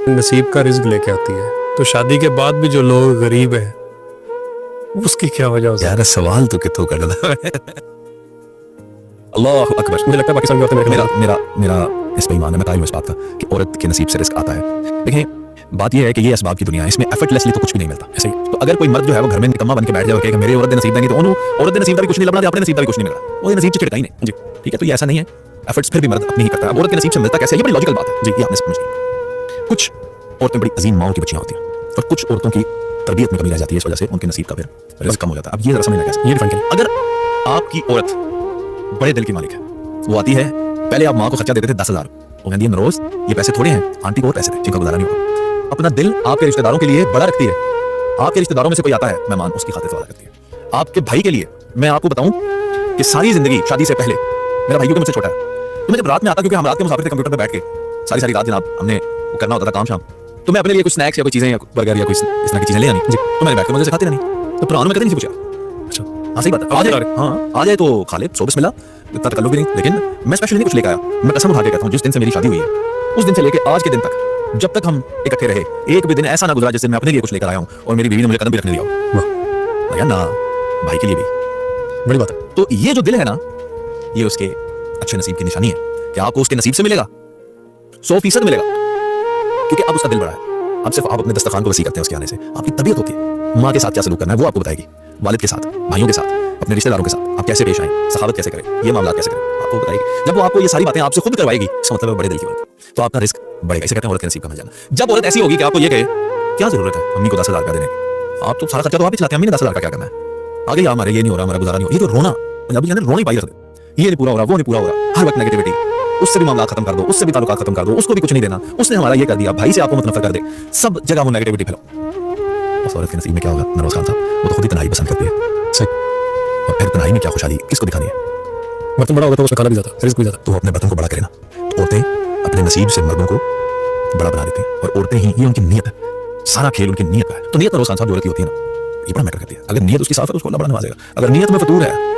नसीब का रिज्क लेके आती है, तो शादी के बाद भी जो लोग गरीब है उसकी क्या वजह हो सकती है? यार सवाल तो कितों कर डाला अल्लाह अकबर। मुझे लगता है पाकिस्तान की औरतें मेरा मेरा मेरा इस पे ईमान है, मैं कायल हूं इस बात का कि औरत के नसीब से रिस्क आता है। देखिए बात यह है कि ये असबाब की दुनिया है, इसमें एफर्टलेसली तो कुछ भी नहीं मिलता। ऐसे ही तो अगर कोई मर्द जो है वो घर में निकम्मा बन के बैठ जाए कि मेरी औरत दे नसीब नहीं, तो औरत दे नसीब का भी कुछ नहीं लबना, अपने नसीब का भी कुछ नहीं मिला, वो नसीब से छिड़का ही नहीं जी। ठीक है, तो ये ऐसा नहीं है, एफर्ट्स फिर भी मर्द अपनी ही करता है। अब औरत के नसीब से मिलता कैसे, ये बड़ी लॉजिकल बात है जी, ये आपने समझ लिया। कुछ औरतें बड़ी अजीम माओं की बच्चियां होती हैं और कुछ औरतों की तरबियत में कमी रह जाती है, इस वजह से उनके नसीब का फिर रिस्क कम हो जाता है। अब ये जरा समझना कैसे, ये डिफरेंट करें। अगर आपकी औरत बड़े दिल की मालिक है, वो आती है, पहले आप माँ को खर्चा देते थे 10,000, वो कहती है रोज ये पैसे थोड़े हैं, आंटी को और पैसे थे जिनका गुजारा नहीं होगा। अपना दिल आपके रिश्तेदारों के लिए बड़ा रखती है, आपके रिश्तेदारों में से कोई आता है मेहमान, उसकी खातिर वादा करती है। आपके भाई के लिए मैं आपको बताऊं कि सारी जिंदगी शादी से पहले, मेरा भाई मुझसे छोटा है, तो मैं जब रात में आता, क्योंकि हम रात के मुसाफिर थे, कंप्यूटर पे बैठ के सारी सारी रात जनाब हमने वो करना होता था काम शाम, तो मैं अपने लिए कुछ स्नैक्स या कोई चीजें या बर्गर या कोई इस तरह की चीजें ले आनी जी, तो मैंने बैठ के मुझे सिखाती रहनी, तो पुरानों में कभी नहीं पूछा। अच्छा हाँ सही बात है, आ जाए, हाँ आ जाए तो खा ले, सो बिस्मिल्लाह, इतना तकल्लुफ भी नहीं। लेकिन मैं स्पेशली नहीं कुछ लेकर आया, मैं कसम उठा के कहता हूँ जिस दिन से मेरी शादी हुई है उस दिन से लेकर आज के दिन तक, जब तक हम इकट्ठे रहे, एक भी दिन ऐसा ना गुजरा जिस दिन मैं अपने लिए कुछ लेकर आया हूँ और मेरी बीवी ने मुझे कदम भी रखने दिया हो। वाह ना, भाई के लिए भी बड़ी बात है। तो ये जो दिल है ना, ये उसके अच्छे नसीब की निशानी है कि आपको उसके नसीब से मिलेगा, 100% मिलेगा, क्योंकि अब उसका दिल बड़ा है। अब सिर्फ आप अपने दस्तरखान को वसी करते हैं उसके आने से, आपकी तबीयत होती है, माँ के साथ क्या सलूक करना है वो आपको बताएगी, वालिद के साथ, भाइयों के साथ, अपने रिश्तेदारों के साथ आप कैसे पेश आए, सखावत कैसे करें, ये मामला कैसे करें, आपको बताएगी। जब वो आपको ये सारी बातें आपसे खुद करवाएगी, इसका मतलब है बड़े दिल की औरत, तो आपका रिस्क बढ़ेगा। इसे कहते हैं औरत के नसीब का मिल जाना। जब औरत ऐसी होगी कि आपको ये कहे क्या जरूरत है अम्मी को 10,000 रुपया देने की, आप तो सारा खर्चा तो आप ही चलाते हैं, अम्मी ने 10,000 का क्या करना है, आगे हमारे ये नहीं हो रहा, हमारा गुजारा नहीं हो, ये तो रोना, पंजाबी कहते हैं रोनी पाई रखते, ये नहीं पूरा हो रहा, वो नहीं पूरा हो रहा, हर वक्त नेगेटिविटी, उससे भी मामला खत्म कर दो, उससे भी ताल्लुकात खत्म कर दो, उसको भी कुछ नहीं देना, उसने हमारा ये कर दिया, भाई से आपको मत नफरत कर दे, सब जगह वो नेगेटिविटी फैलाओ। उस औरत के नसीब में क्या होगा, नरोज खान साहब, वो तो खुद ही तन्हाई पसंद करती है, सही, और फिर तन्हाई में क्या खुशहाली किसको दिखानी है, बर्तन बड़ा होगा तो उसमें खाना भी ज्यादा, रिस्क भी ज्यादा। तो अपने बर्तन को बड़ा करे ना, तो औरतें अपने नसीब से मर्दों को बड़ा बना देती हैं, और औरतें ही, ये उनकी नीयत है, सारा खेल उनकी नीयत का है। तो नीयत नरोज खान साहब जो औरत की होती है ना, ये बड़ा मैटर करती है। अगर नीयत उसकी साफ है तो उसको अल्लाह बड़ा नवाजेगा, अगर नीयत में फतूर है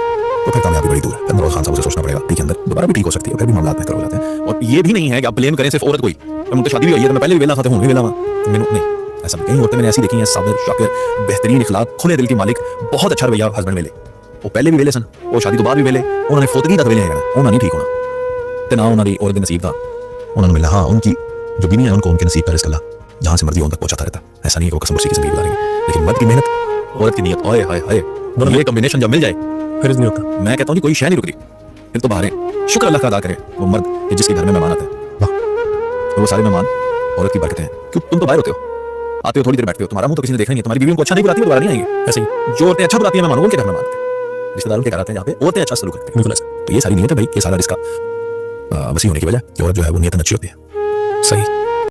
तो फिर कामयाबी बड़ी दूर है। फिर नरोज खान साहब से सोचना पड़ेगा ठीक है, अंदर दोबारा भी ठीक हो सकती है, फिर भी मामला बेहतर हो जाते हैं। और ये भी नहीं है कि आप ब्लेम करें सिर्फ औरत कोई, मुझे शादी भी हुई है तो मैं पहले भी वेला खाता हूँ, वेला नहीं, ऐसा नहीं। कई औरतें मैंने ऐसी देखी हैं, साबिर, शाकिर, बेहतरीन इखलाक, खुले दिल की मालिक, बहुत अच्छा रवैया, हस्बैंड वेले, वो पहले भी वेले सन, वो शादी तो बाद भी वेले, उन्होंने फोतगी तक वेले है, उन्होंने नहीं ठीक होना, तो ना उन्होंने औरत नसीब था उन्होंने मिला। हाँ उनकी जो बीवी है उनको उनके नसीब का रिस्क अल्लाह जहाँ से मर्जी उन तक पहुंचाता रहता, ऐसा नहीं है कि वो कसम खुशी की जिंदगी गुजारेंगे। लेकिन मर्द की मेहनत, औरत की नीयत, ओए हाय हाय, दोनों ये कॉम्बिनेशन जब मिल जाए फिर नहीं होता। मैं कहता हूँ कोई शय नहीं रुक रही, फिर तो बाहर है। शुक्र अल्लाह का अदा करे वो मर्द जिसके घर में मेहमान आते हैं, तो वो सारे मेहमान औरत की बरकतें हैं। क्यों तुम तो बाहर होते हो, आते हो थोड़ी देर बैठते हो, तुम्हारा मुंह तो किसी ने देखा नहीं है, तुम्हारी बीवी को अच्छा नहीं बुलाती है, दोबारा नहीं आएंगे। ऐसे ही जो औरतें अच्छा बुलाती हैं मेहमानों के घर में मानते हैं, रिश्तेदारों के घर आते हैं, जहाँ पे औरतें अच्छा सलूक करती हैं, बिल्कुल ऐसा। तो ये सारी नीयत है भाई, ये सारा इसका वसी होने की वजह कि औरत जो है वो नीयत अच्छी होती है। सही।